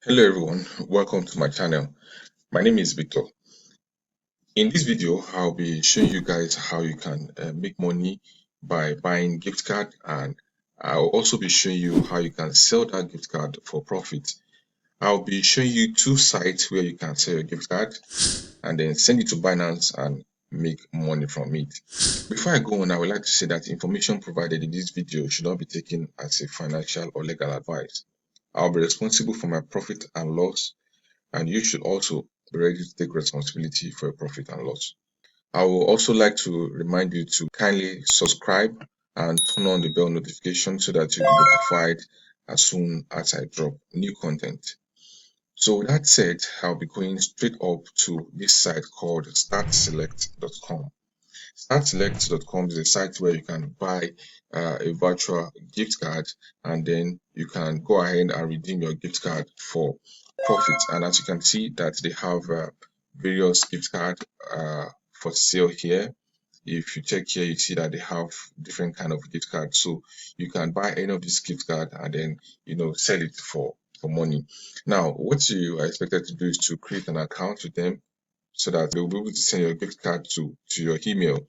Hello everyone, welcome to my channel. My name is Victor. In this video, I'll be showing you guys how you can make money by buying gift card, and I'll also be showing you how you can sell that gift card for profit. I'll be showing you two sites where you can sell your gift card and then send it to Binance and make money from it. Before I go on, I would like to say that information provided in this video should not be taken as a financial or legal advice. I'll be responsible for my profit and loss, and you should also be ready to take responsibility for your profit and loss. I would also like to remind you to kindly subscribe and turn on the bell notification so that you'll be notified as soon as I drop new content. So with that said, I'll be going straight up to this site called StartSelect.com. StartSelect.com is a site where you can buy a virtual gift card, and then you can go ahead and redeem your gift card for profit. And as you can see that they have various gift cards for sale here. If you check here, you see that they have different kind of gift cards. So you can buy any of these gift cards and then sell it for money. Now, what you are expected to do is to create an account with them so that they'll be able to send your gift card to your email.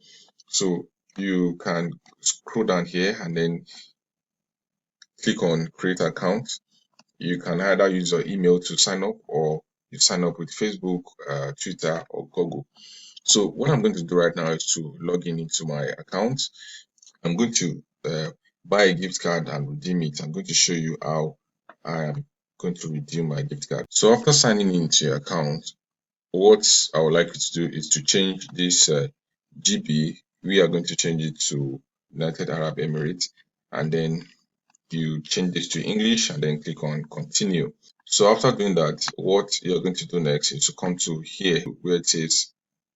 So you can scroll down here and then click on create account. You can either use your email to sign up, or you sign up with Facebook, Twitter, or Google. So what I'm going to do right now is to log in into my account. I'm going to buy a gift card and redeem it. I'm going to show you how I am going to redeem my gift card. So after signing into your account, what I would like you to do is to change this GB. We are going to change it to United Arab Emirates, and then you change this to English and then click on continue. So after doing that, what you're going to do next is to come to here where it says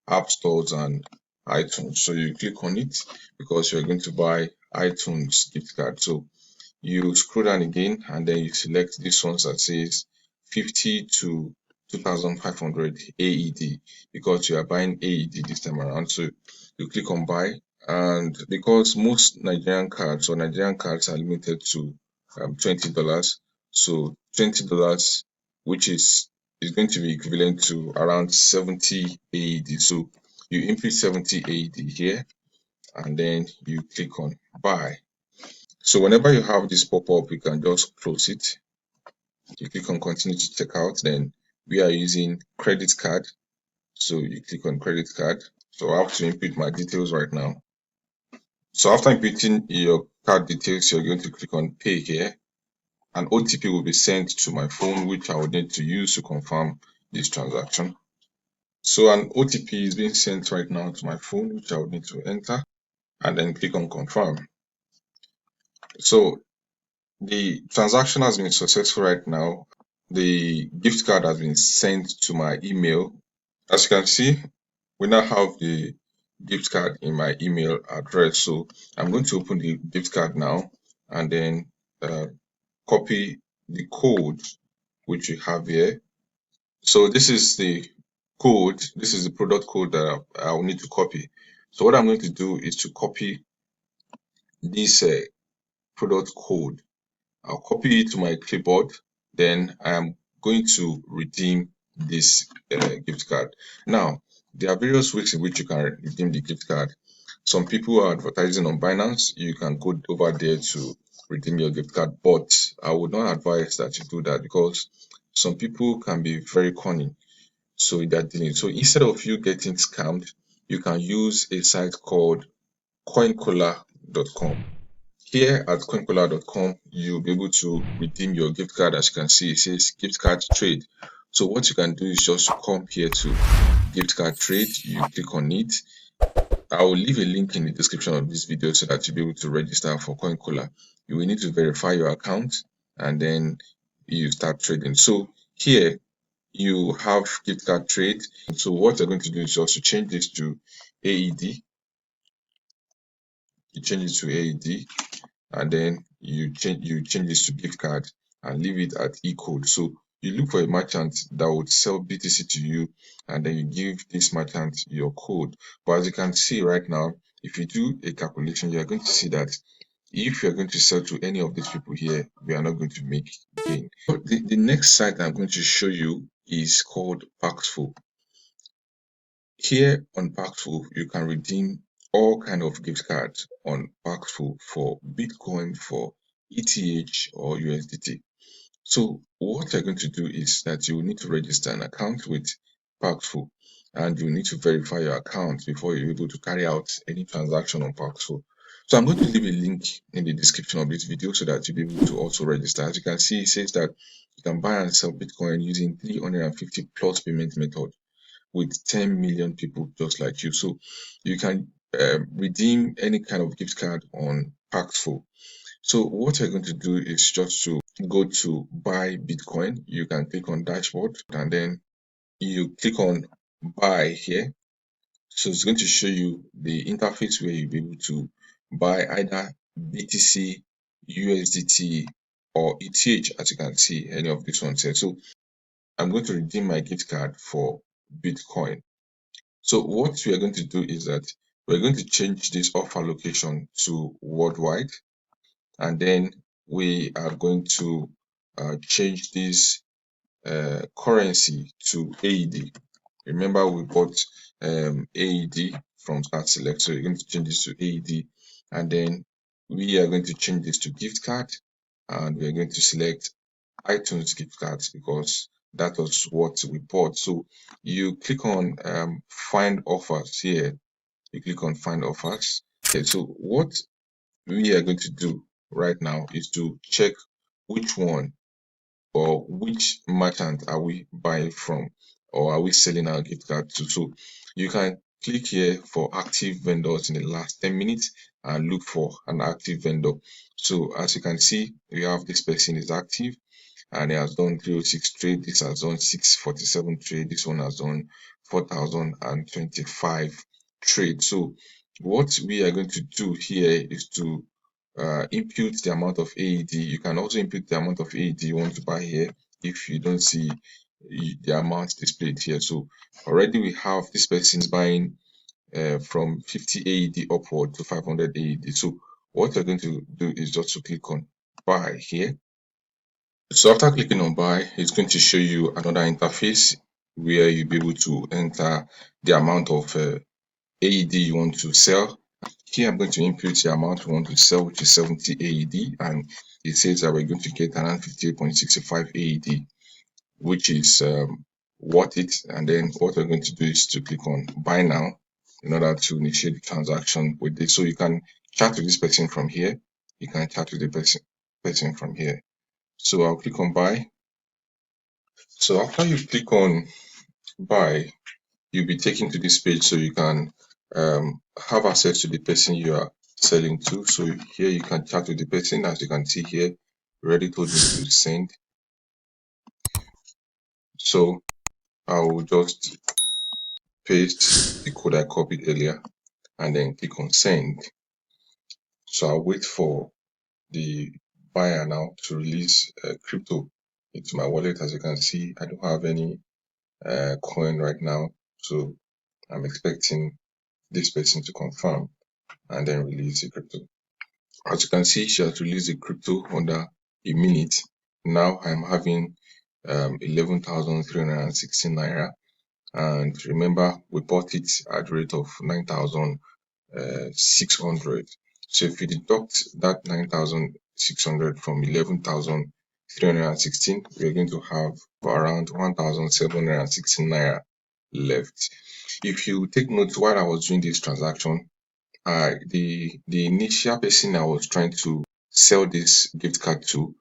App Stores and iTunes. So you click on it because you're going to buy iTunes gift card. So you scroll down again and then you select this one that says 50 to 2,500 AED because you are buying AED this time around. So you click on buy, and because most Nigerian cards are limited to $20, so $20, which is going to be equivalent to around 70 AED. So you input 70 AED here and then you click on buy. So whenever you have this pop-up, you can just close it. You click on continue to check out. Then we are using credit card, so you click on credit card. So I have to input my details right now. So after inputting your card details, you're going to click on pay here. An OTP will be sent to my phone, which I will need to use to confirm this transaction. So an OTP is being sent right now to my phone, which I will need to enter and then click on confirm. So the transaction has been successful right now. The gift card has been sent to my email. As you can see, we now have the gift card in my email address. So I'm going to open the gift card now and then copy the code which we have here. So this is the code. This is the product code that I will need to copy. So what I'm going to do is to copy this product code. I'll copy it to my clipboard. Then I am going to redeem this gift card. Now, there are various ways in which you can redeem the gift card. Some people are advertising on Binance. You can go over there to redeem your gift card, but I would not advise that you do that because some people can be very cunning. So they're dealing. So instead of you getting scammed, you can use a site called coincola.com. Here at coincola.com, you'll be able to redeem your gift card. As you can see, it says gift card trade. So what you can do is just to come here to gift card trade. You click on it. I will leave a link in the description of this video so that you'll be able to register for CoinCola. You will need to verify your account and then you start trading. So here you have gift card trade. So what you're going to do is just to change this to AED. You change it to AED. And then you change this to gift card and leave it at e-code. So you look for a merchant that would sell BTC to you, and then you give this merchant your code. But as you can see right now, if you do a calculation, you're going to see that if you're going to sell to any of these people here, we are not going to make gain. The next site I'm going to show you is called Paxful. Here on Paxful, you can redeem all kind of gift cards on Paxful for Bitcoin, for ETH or USDT. So what you're going to do is that you will need to register an account with Paxful, and you need to verify your account before you're able to carry out any transaction on Paxful. So I'm going to leave a link in the description of this video so that you'll be able to also register. As you can see, it says that you can buy and sell Bitcoin using 350 plus payment method with 10 million people just like you. So you can redeem any kind of gift card on Paxful. So what you're going to do is just to go to buy Bitcoin. You can click on dashboard and then you click on buy here. So it's going to show you the interface where you'll be able to buy either BTC, USDT, or ETH, as you can see, any of these ones here. So I'm going to redeem my gift card for Bitcoin. So what we are going to do is that we're going to change this offer location to worldwide, and then we are going to change this currency to AED. Remember, we bought AED from StartSelect, so we're going to change this to AED, and then we are going to change this to gift card, and we're going to select iTunes gift cards because that was what we bought. So you click on find offers here. You click on find offers. Okay, so what we are going to do right now is to check which one or which merchant are we buying from, or are we selling our gift card to. So you can click here for active vendors in the last 10 minutes and look for an active vendor. So as you can see, we have this person is active and he has done 306 trade. This has done 647 trade. This one has done 4,025 trade. So what we are going to do here is to input the amount of AED. You can also input the amount of AED you want to buy here if you don't see the amount displayed here. So already we have this person is buying from 50 AED upward to 500 AED. So what you're going to do is just to click on buy here. So after clicking on buy, it's going to show you another interface where you'll be able to enter the amount of AED you want to sell. Here I'm going to input the amount we want to sell, which is 70 AED, and it says that we're going to get around 58.65 AED, which is worth it. And then what we're going to do is to click on buy now in order to initiate the transaction with this. So you can chat with this person from here. You can chat with the person from here. So I'll click on buy. So after you click on buy, you'll be taken to this page so you can have access to the person you are selling to. So here you can chat with the person. As you can see here, already told me to send. So I will just paste the code I copied earlier and then click on send. So I'll wait for the buyer now to release crypto into my wallet. As you can see, I don't have any coin right now, so I'm expecting this person to confirm and then release the crypto. As you can see, she has released the crypto under a minute. Now I'm having 11,316 naira, and remember we bought it at the rate of 9,600. So if you deduct that 9,600 from 11,316, we're going to have around 1,716 naira left. If you take note, while I was doing this transaction, the initial person I was trying to sell this gift card to,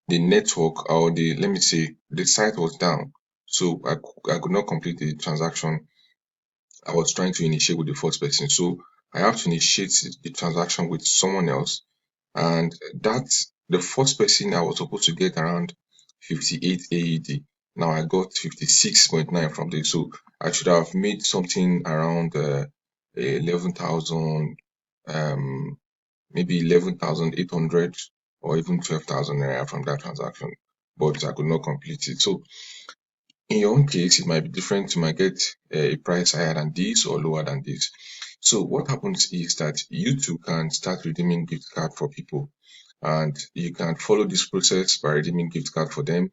the network, or let me say the site was down, so I could not complete the transaction I was trying to initiate with the first person. So I have to initiate the transaction with someone else, and that's the first person I was supposed to get around 58 AED. Now I got 56.9 from this, so I should have made something around 11,000, maybe 11,800 or even 12,000 naira from that transaction, but I could not complete it. So in your own case, it might be different. You might get a price higher than this or lower than this. So what happens is that you too can start redeeming gift card for people, and you can follow this process by redeeming gift card for them.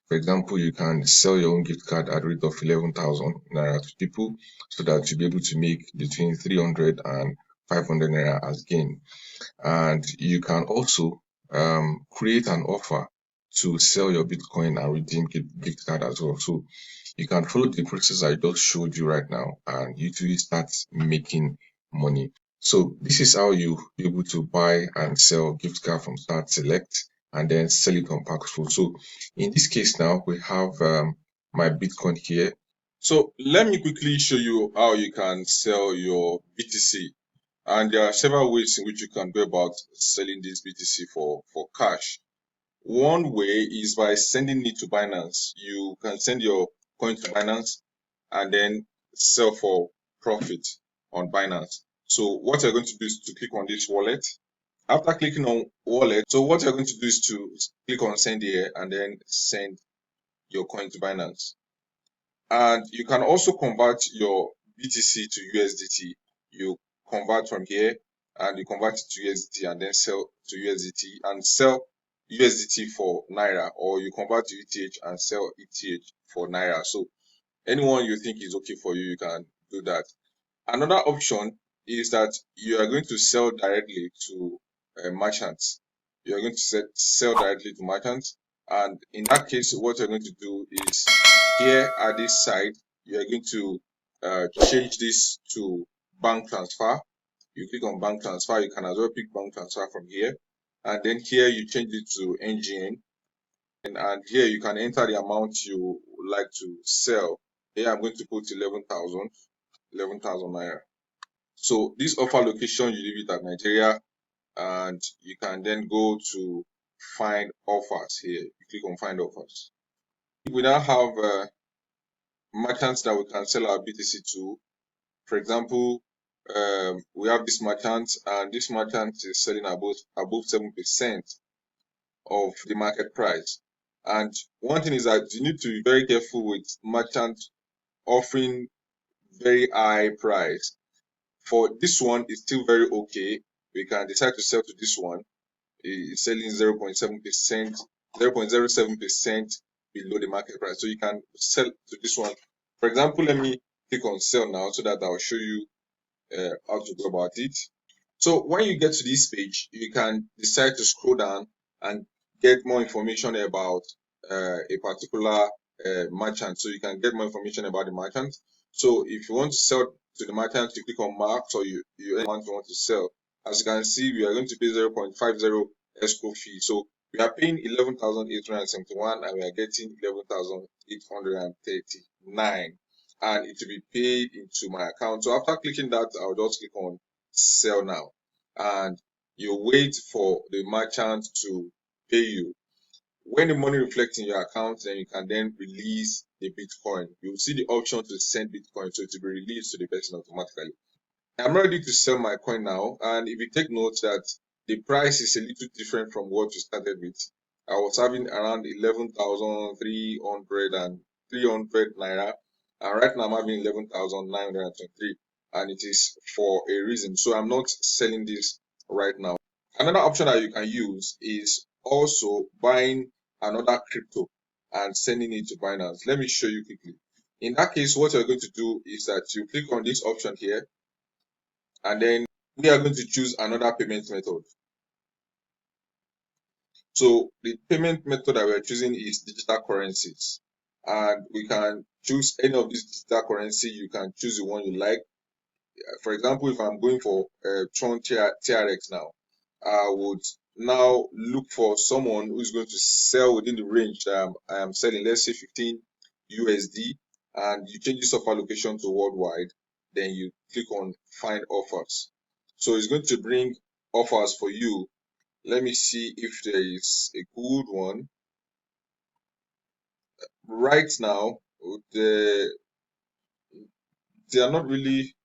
For example, you can sell your own gift card at a rate of 11,000 naira to people, so that you'll be able to make between 300 and 500 naira as gain. And you can also create an offer to sell your Bitcoin and redeem gift card as well. So you can follow the process I just showed you right now, and you usually start making money. So this is how you be able to buy and sell gift card from StartSelect and then sell it on Paxful. So in this case now, we have my Bitcoin here. So let me quickly show you how you can sell your BTC. And there are several ways in which you can go about selling this BTC for cash. One way is by sending it to Binance. You can send your coin to Binance and then sell for profit on Binance. So what you're going to do is to click on this wallet. After clicking on wallet, so what you're going to do is to click on send here and then send your coin to Binance. And you can also convert your BTC to USDT. You convert from here and you convert it to USDT and then sell to USDT and sell USDT for Naira, or you convert to ETH and sell ETH for Naira. So anyone you think is okay for you, you can do that. Another option is that you are going to sell directly to merchants. You are going to sell directly to merchants, and in that case, what you're going to do is here at this side, you are going to change this to bank transfer. You click on bank transfer. You can as well pick bank transfer from here, and then here you change it to NGN, and here you can enter the amount you would like to sell. Here I'm going to put 11,000 naira. So this offer location, you leave it at Nigeria, and you can then go to find offers here. You click on find offers. We now have merchants that we can sell our BTC to. For example, we have this merchant, and this merchant is selling above 7% of the market price. And one thing is that you need to be very careful with merchants offering very high price. For this one, it's still very okay. We can decide to sell to this one. It's selling 0.7%, 0.07% below the market price. So you can sell to this one. For example, let me click on sell now so that I'll show you how to go about it. So when you get to this page, you can decide to scroll down and get more information about a particular merchant. So you can get more information about the merchant. So if you want to sell to the merchant, you click on marks, or you want to sell. As you can see, we are going to pay 0.50 escrow fee. So we are paying 11,871 and we are getting 11,839, and it will be paid into my account. So after clicking that, I'll just click on sell now, and you wait for the merchant to pay you. When the money reflects in your account, then you can then release the Bitcoin. You'll see the option to send Bitcoin, so it will be released to the person automatically. I'm ready to sell my coin now, and if you take note that the price is a little different from what you started with. I was having around 11,300 and 300 naira, and right now I'm having 11,923, and it is for a reason. So I'm not selling this right now. Another option that you can use is also buying another crypto and sending it to Binance. Let me show you quickly. In that case, what you're going to do is that you click on this option here, and then we are going to choose another payment method. So the payment method that we're choosing is digital currencies, and we can choose any of these digital currency. You can choose the one you like. For example, if I'm going for Tron TRX now, I would now look for someone who's going to sell within the range that I am selling, let's say 15 USD, and you change this offer location to worldwide, then you click on find offers. So it's going to bring offers for you. Let me see if there is a good one. Right now, they are not really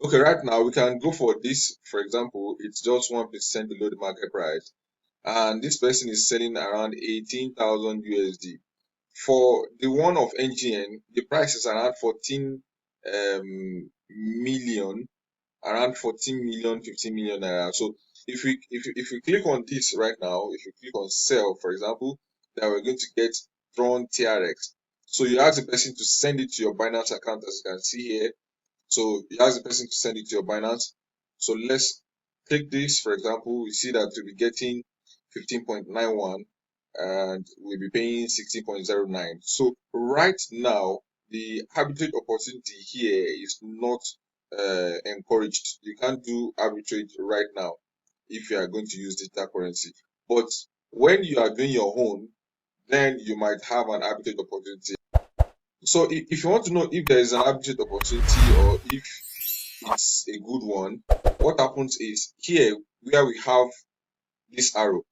okay. Right now, we can go for this. For example, it's just 1% below the market price, and this person is selling around 18,000 USD. For the one of NGN, the price is around 14 million, around 14 million, 15 million naira. So if we click on this right now, if you click on sell, for example, that we're going to get drawn TRX. So you ask the person to send it to your Binance account, as you can see here. So you ask the person to send it to your Binance. So let's click this. For example, we see that we'll be getting 15.91 and we'll be paying 16.09. So right now, the arbitrage opportunity here is not encouraged. You can't do arbitrage right now if you are going to use digital currency. But when you are doing your own, then you might have an arbitrage opportunity. So if you want to know if there is an arbitrage opportunity or if it's a good one, what happens is here where we have this arrow,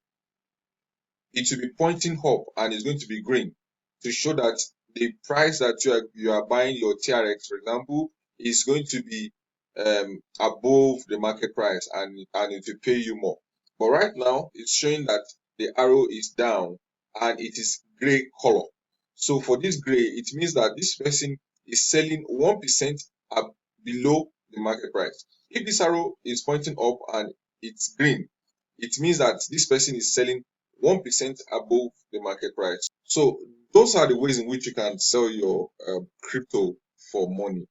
it will be pointing up and it's going to be green to show that the price that you are buying your TRX, for example, is going to be above the market price and it will pay you more. But right now it's showing that the arrow is down and it is gray color. So for this gray, it means that this person is selling 1% below the market price. If this arrow is pointing up and it's green, it means that this person is selling 1% above the market price. So those are the ways in which you can sell your crypto for money.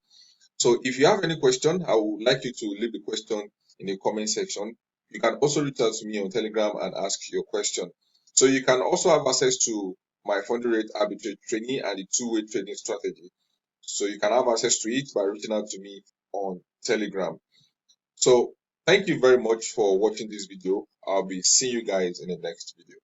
So if you have any question, I would like you to leave the question in the comment section. You can also reach out to me on Telegram and ask your question. So you can also have access to my funding rate arbitrage training and the two-way trading strategy. So you can have access to it by reaching out to me on Telegram. So thank you very much for watching this video. I'll be seeing you guys in the next video.